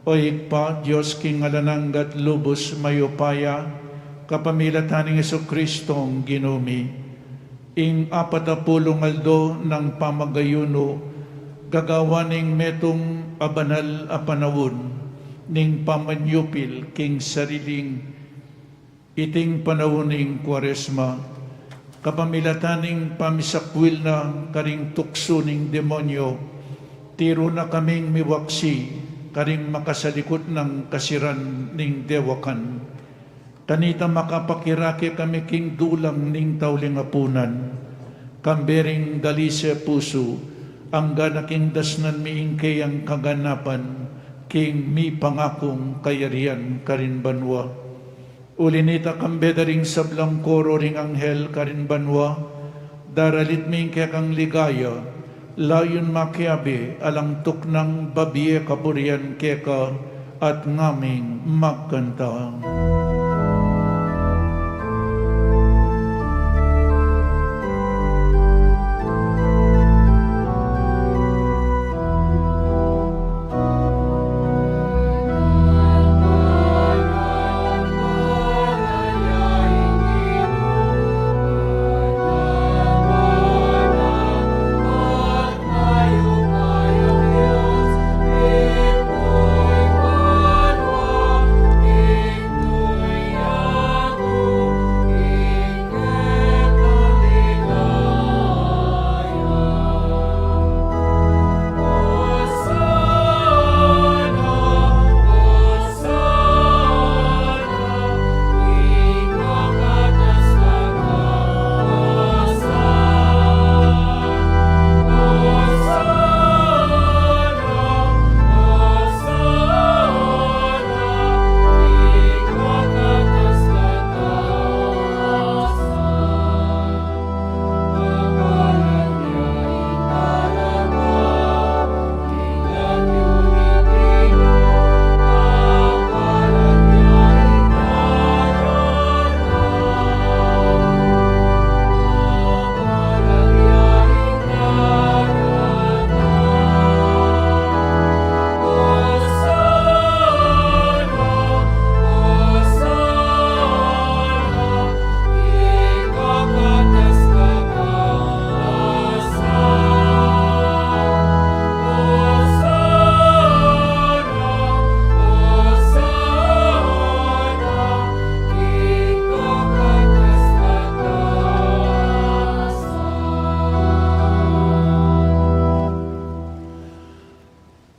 O ikpa, Diyos king alananggat lubos mayupaya, kapamilataning Jesucristong ginumi. Ing 40 aldo ng pamagayuno, gagawaning metong abanal a panawon, ning pamanyupil king sariling iting panawuning kwaresma, kapamilataning pamisakwil na karing tukso ning demonyo, tiro na kaming miwaksi, karing makasalikot ng kasiran ning dewakan. Kanita makapakirake kami king dulang ning tauling apunan, kambering dalise puso, ang ganaking dasnan miing kayang kaganapan, king mi pangakong kayarian karin banwa. Ulinita kambedaring sablang koro ring anghel karin banwa, daralit ming kekang ligaya, layon makiabi alang tuknang babiye kapurian keka at ngaming magkanta.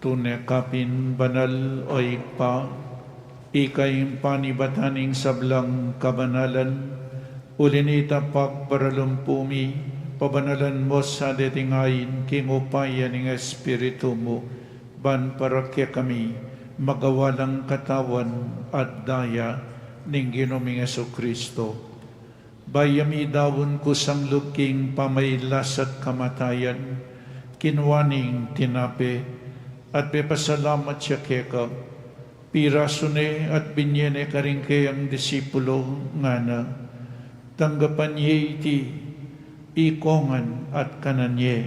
Tunekapin banal o ikpa, ikay panibataning sablang kabanalan, ulinita pagparalumpumi, pabanalan mo sa detingayin, kingupayan ng Espiritu mo, ban para kaya kami, magawalang katawan at daya, ning Ginoming Jesucristo. Bayami dawon ko sang luking pamaylas at kamatayan, kinwaning tinape, at pepasalamat siya keka, pirasune at binyene karing kayang disipulo nga na, tanggapan niya iti, ikongan at kananye,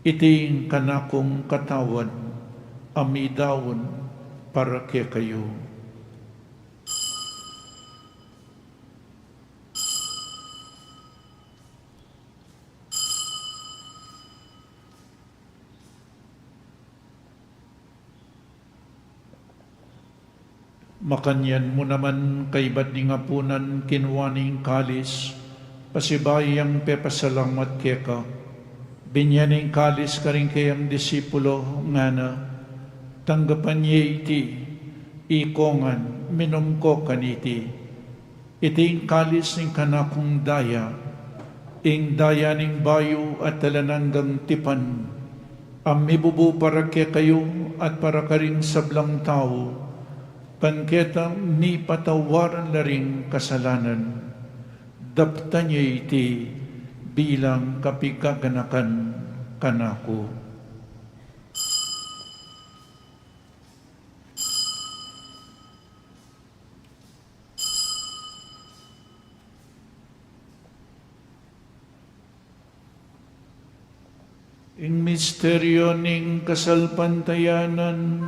iting kanakong katawan, amidawon para kaya kayo. Makanyan mo naman kay ba't di nga punan kinwaning kalis, pasibayang pepasalamat keka. Binyaning kalis ka rin kayang disipulo nga na, tanggapan niya iti, ikongan, minom ko kaniti. Iting kalis ng kanakong daya, ing daya ning bayo at talananggang tipan, ang mibubu para kaya kayo at para ka rin sablang tao, panketang ni patawaran na rin kasalanan, dapta niya iti bilang kapigaganakan kanako. Ing misteryo ning kasalpantayanan,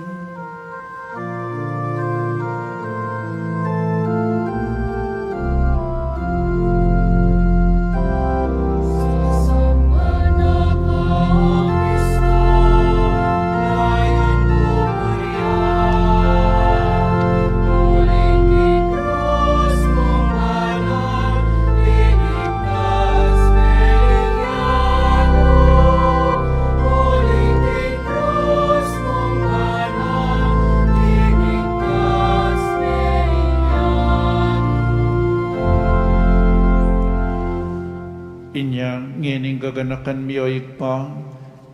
ngining gaganakan miyoy pa,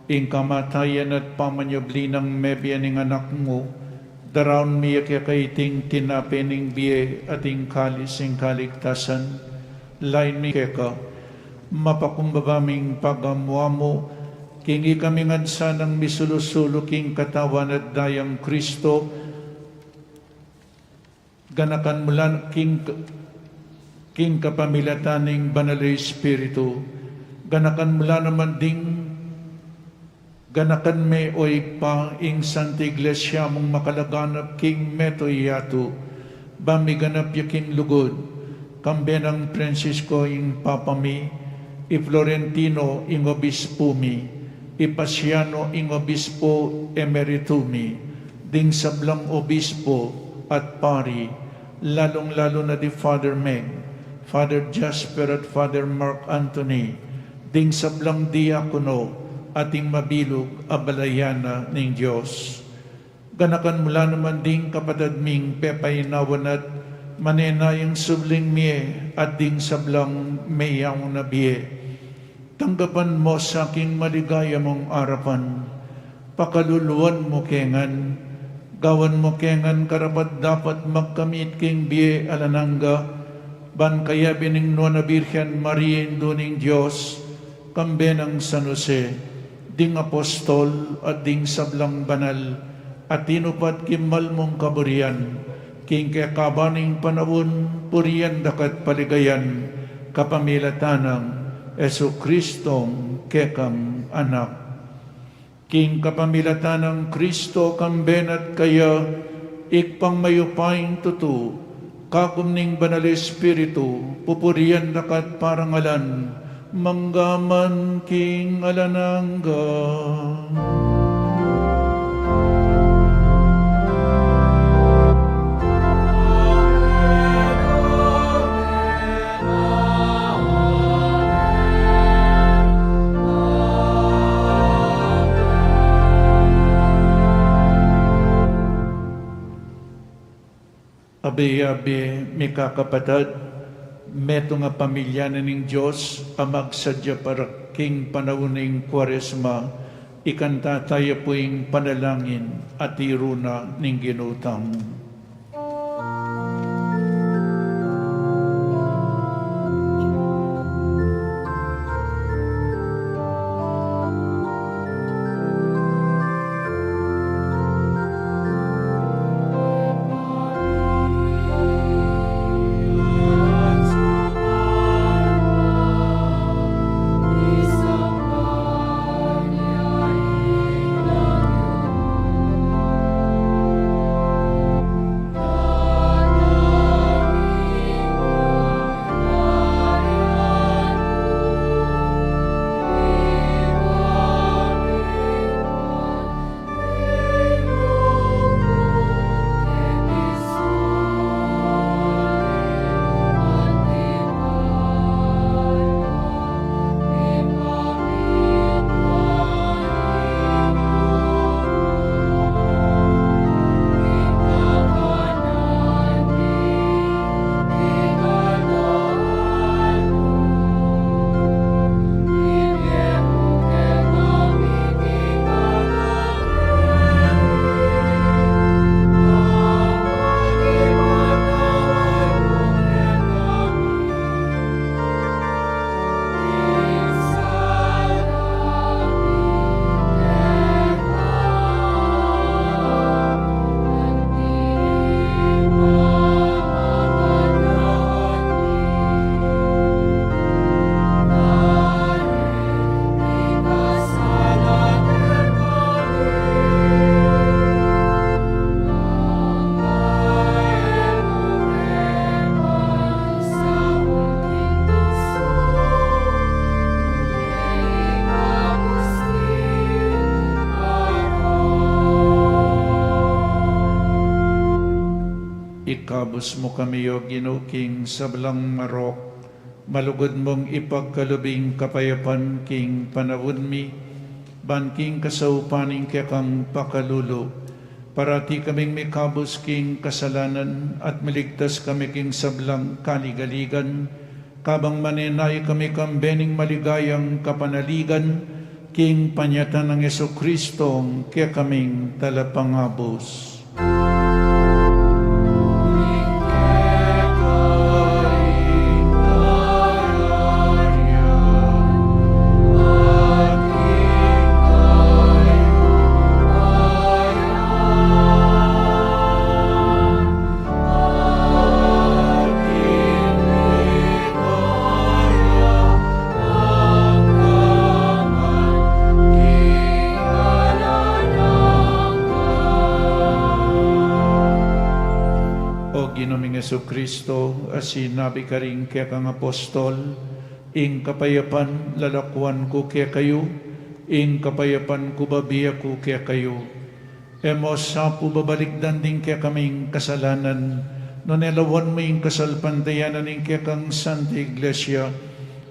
ing kamatayan at pamanyabli ng mebya ning anak mo, daraon miya kaya kaiting tinapening biye at ing kalis ing kaligtasan, lain mi keka, mapakumbabaming pagamwa mo, kingi kami ngansa ng misulusulo king katawan at dayang Kristo, ganakan mula king kapamilataning banal Espiritu, ganakan mula naman ding ganakan me oy pa ing Santa Iglesia mong makalaganap king meto iyato, bamiganap yaking lugod, kambenang Francisco ing papami, i Florentino ing obispo mi, i Pasiano ing obispo emeritumi, ding sablang obispo at pari, lalong-lalo na di Father Meg, Father Jasper at Father Mark Anthony, ding sablang diakono ating mabilog abalayana ng Diyos. Ganakan mula naman ding kapatid ming pepaynawan at manenayang subling miye at ding sablang mayang nabiye. Tanggapan mo sa aking maligaya mong arapan, pakaluluan mo kengan, gawan mo kengan karapat dapat magkamit king biye alananga, ban kaya bining Nuana Birhen Maria Induning Diyos, kambenang San Jose, ding apostol at ding sablang banal, at tinupat kimal mong kaburian, king kakabaning panawon, purian dakat paligayan, kapamilatanang Yesu Kristong kekang anak. King kapamilatanang Kristo kambenat kaya, ikpang mayupaing tutu, kakumning banal Espiritu, pupurian dakat parangalan, manggaman king alanangga. Abi-abi, mi kakapatid, meto nga pamilya na ning Diyos, amagsadya para king panawuning Kwaresma, ikanta tayo po'ing panalangin at iruna ning ginutang. kabus mo kami o ginuking sablang marok, malugod mong ipagkalubing kapayapan king panawon mi, ban king kasaupaning kang pakalulo, parati kaming may kabus king kasalanan at miligtas kami king sablang kaligaligan, kabang maninay kami kang bening maligayang kapanaligan, king panyatan ng Yesu Kristong kaya kaming talapangabos. Yesu Kristo, asinabi ka rin kaya kang apostol, ing kapayapan lalakwan ko kaya kayo, ing kapayapan ko babiya ko kaya kayo. Emos sapo babalikdan din kaya kaming kasalanan, no nelawan mo ing kasalpantayanan ing kaya kang Santa Iglesia,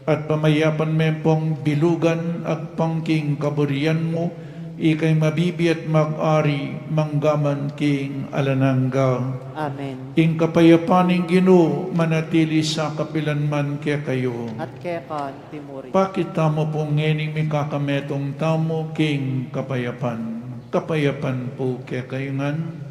at pamayapan mempong bilugan at pangking kaburian mo, ikay mabibi at mag-ari manggaman king alanangga. Amen. Ing kapayapaning Ginoo manatili sa kapilanman kaya kayo. At kaya ka, Timuri. Pakita mo pong ngening may kakametong tamo king kapayapan. Kapayapan po kaya kayo ngan.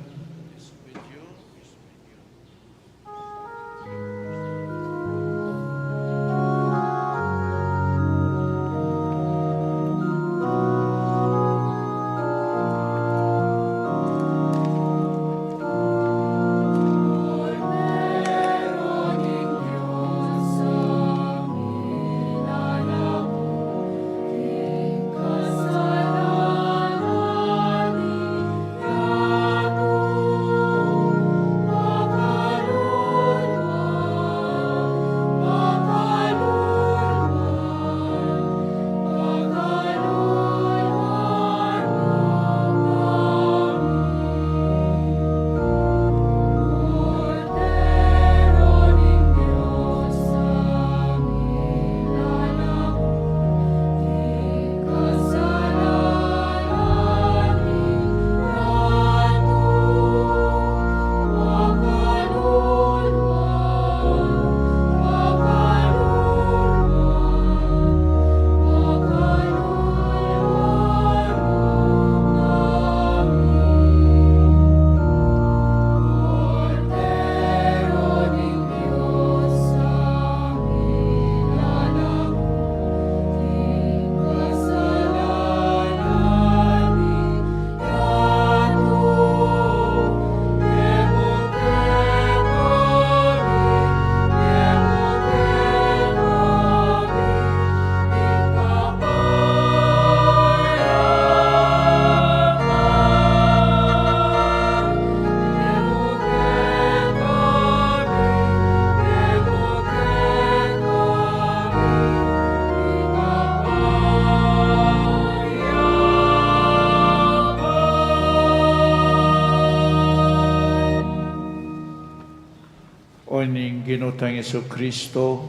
O ning ginutang Yesu Kristo,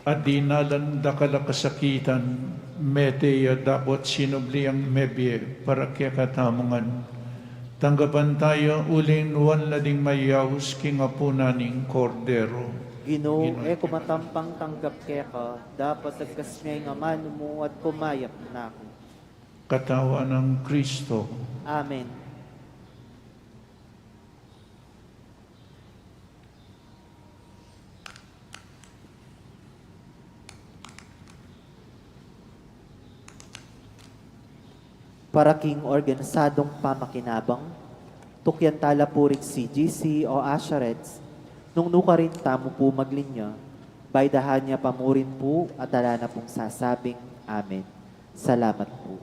at dinalan da kalakasakitan, meteya dapat sinubli ang mebye para kaya katamungan. Tanggapan tayo uling nuwan lading mayaws kingapuna ning kordero. Ginoo, kumatampang tanggap kaya ka, dapat nagkasmay nga mano mo at kumayap na ako. Katawan ng Kristo. Amen. Para king organisadong pamakinabang, tukyan tala purik si GC o Asharets, nung nuka rin tamo po maglinya, baydahan niya pamurin po at ala na pong sasabing Amen. Salamat po.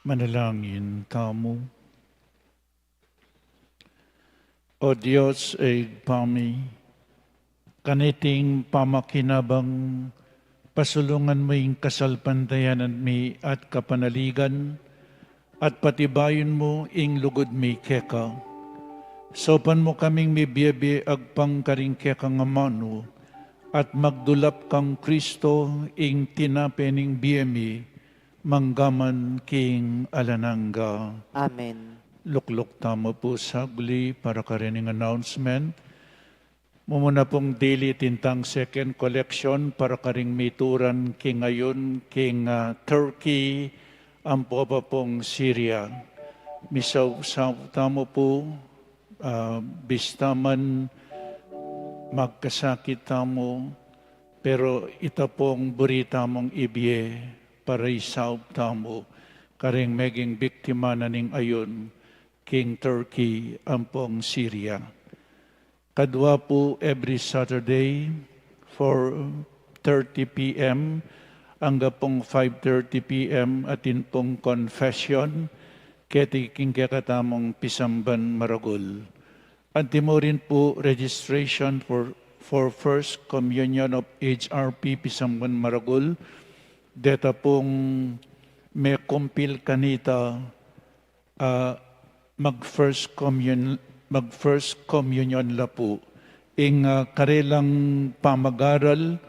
Manalangin kamo. O Diyos, pami, kaniting pamakinabang pasulungan mo yung kasalpantayanan mi at kapanaligan at patibayon mo ing lugod mi keka. Sopan mo kaming mi biyabi agpang karing keka nga mano at magdulap kang Kristo ing tinapening biyami manggaman king alanangga. Amen. Lukluk tamo po sagli para karining announcement. Mumuna pong daily tintang second collection para karing mituran king ngayon king Turkey ang pa pong Syria. Misaw tamo po bistaman magkasakit tamo pero ita pong burita mong ibiye para isaw tamo karing meging biktima na ning ayon King Turkey ang pong Syria. Kadwa po every Saturday 4:30 p.m. hanggang pong 5:30 p.m. atin pong confession ketiking kakatamong Pisamban Maragul. Antimo rin po registration for First Communion of HRP Pisamban Maragul. Deta pong may kumpil kanita mag-first communion la po. Ing karelang pamag-aral,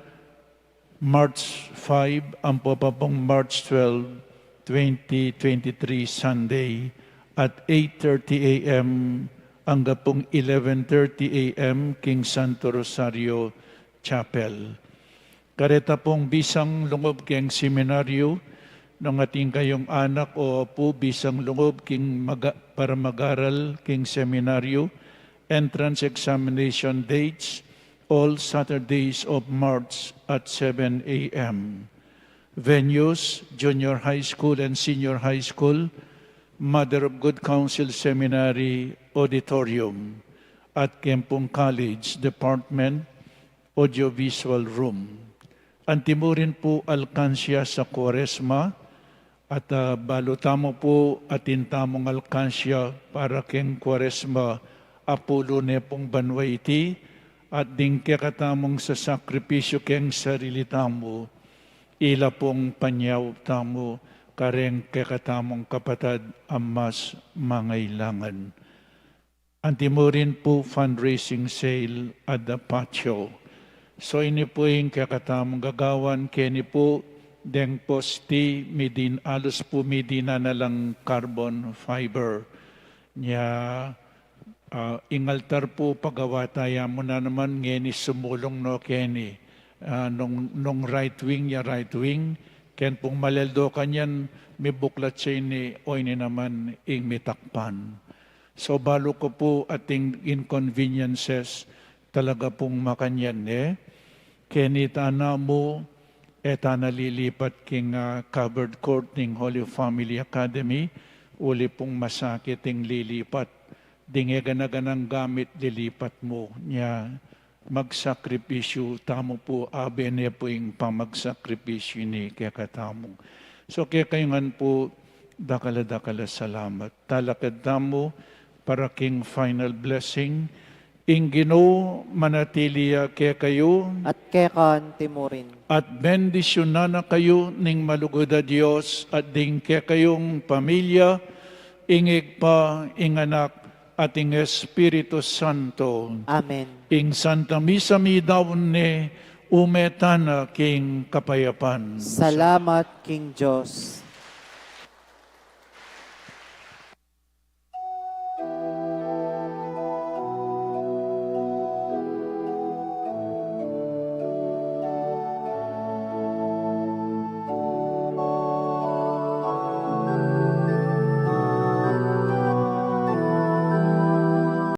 March 5, ang pong March 12, 2023 Sunday at 8:30 a.m. hanggang pong 11:30 a.m. King Santo Rosario Chapel. Kareta pong bisang lungob king seminaryo ng ating kayong anak o po bisang lungob king para mag-aral king seminaryo, entrance examination dates, all Saturdays of March at 7 a.m. Venues, junior high school and senior high school, Mother of Good Counsel Seminary Auditorium at Kempong College Department Audiovisual Room. Antimurin po alkansya sa Quaresma at balutamo po atintamong alkansya para keng Quaresma apulo ne pong banway iti at ding kakatamong sa sakripisyo keng sarili tamo ila pong panyaw tamo kareng kakatamong kapatad amas mangailangan. Antimurin po fundraising sale at the patio. So ini po yung kakatamong gagawan, kini po deng posti, midin, alos po midina na lang carbon fiber. Nya, ingaltar po pagawa tayo mo na naman ngeni sumulong no keni. Nung right wing, ken pong maleldo kanyan, may buklat siya ini, o ini naman ing mitakpan. So balo ko po ating inconveniences, talaga pong makanyan kenita na mo eta nalilipat king covered court ning Holy Family Academy uli pong masakit ing lilipat dinge ganaganang gamit lilipat mo nya magsakripisyo tamo po abene po ing pamagsakripisyo ni kaya katamong so kaya kayungan po dakala salamat talakad tamo para king final blessing ing Ginoo manatiliya kaya kayo At kekan timurin. at bendisyonan na kayo ning malugod a Diyos at ding kaya kayong pamilya ingig pa ing anak at ing Espiritu Santo Amen. ing Santa Misa mi dawn ne umetana king kapayapan. Salamat, King Diyos.